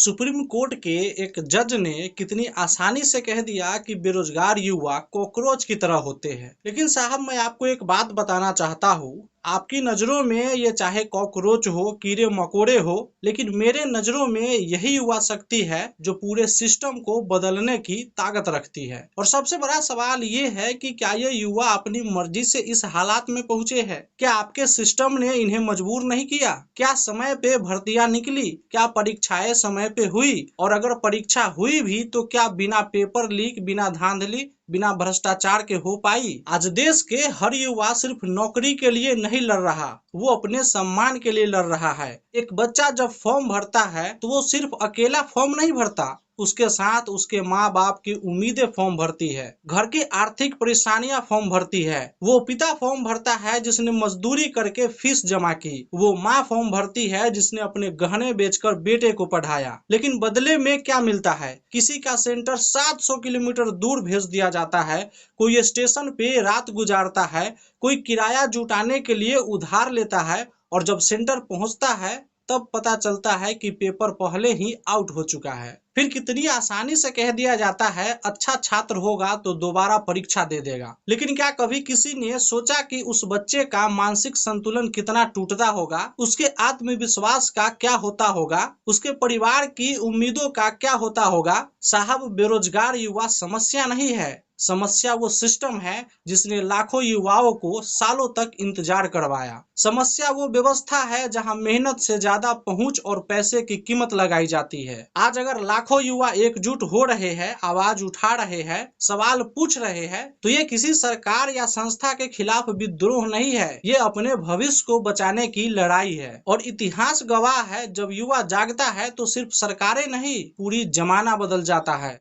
Supreme court के एक जज ने कितनी आसानी से कह दिया कि बेरोजगार युवा कॉकरोच की तरह होते हैं। लेकिन साहब, मैं आपको एक बात बताना चाहता हूँ, आपकी नजरों में ये चाहे कॉकरोच हो, कीड़े मकोड़े हो, लेकिन मेरे नजरों में यही युवा शक्ति है जो पूरे सिस्टम को बदलने की ताकत रखती है। और सबसे बड़ा सवाल ये है कि क्या ये युवा अपनी मर्जी से इस हालात में पहुंचे हैं? क्या आपके सिस्टम ने इन्हें मजबूर नहीं किया? क्या समय पे भर्तियां निकली? क्या परीक्षाएं समय पे हुई? और अगर परीक्षा हुई भी तो क्या बिना पेपर लीक, बिना धांधली, बिना भ्रष्टाचार के हो पाई? आज देश के हर युवा सिर्फ नौकरी के लिए नहीं लड़ रहा, वो अपने सम्मान के लिए लड़ रहा है। एक बच्चा जब फॉर्म भरता है तो वो सिर्फ अकेला फॉर्म नहीं भरता, उसके साथ उसके माँ बाप की उम्मीदें फॉर्म भरती है, घर की आर्थिक परेशानियां फॉर्म भरती है। वो पिता फॉर्म भरता है जिसने मजदूरी करके फीस जमा की, वो माँ फॉर्म भरती है जिसने अपने गहने बेचकर बेटे को पढ़ाया। लेकिन बदले में क्या मिलता है? किसी का सेंटर 700 किलोमीटर दूर भेज दिया जाता है, कोई स्टेशन पे रात गुजारता है, कोई किराया जुटाने के लिए उधार लेता है, और जब सेंटर पहुंचता है तब पता चलता है कि पेपर पहले ही आउट हो चुका है। फिर कितनी आसानी से कह दिया जाता है अच्छा छात्र होगा तो दोबारा परीक्षा दे देगा। लेकिन क्या कभी किसी ने सोचा कि उस बच्चे का मानसिक संतुलन कितना टूटता होगा, उसके आत्मविश्वास का क्या होता होगा, उसके परिवार की उम्मीदों का क्या होता होगा? साहब, बेरोजगार युवा समस्या नहीं है, समस्या वो सिस्टम है जिसने लाखों युवाओं को सालों तक इंतजार करवाया। समस्या वो व्यवस्था है जहां मेहनत से ज्यादा पहुंच और पैसे की कीमत लगाई जाती है। आज अगर लाखों युवा एकजुट हो रहे हैं, आवाज उठा रहे हैं, सवाल पूछ रहे हैं, तो ये किसी सरकार या संस्था के खिलाफ विद्रोह नहीं है, ये अपने भविष्य को बचाने की लड़ाई है। और इतिहास गवाह है, जब युवा जागता है तो सिर्फ सरकारें नहीं, पूरी जमाना बदल जाता है।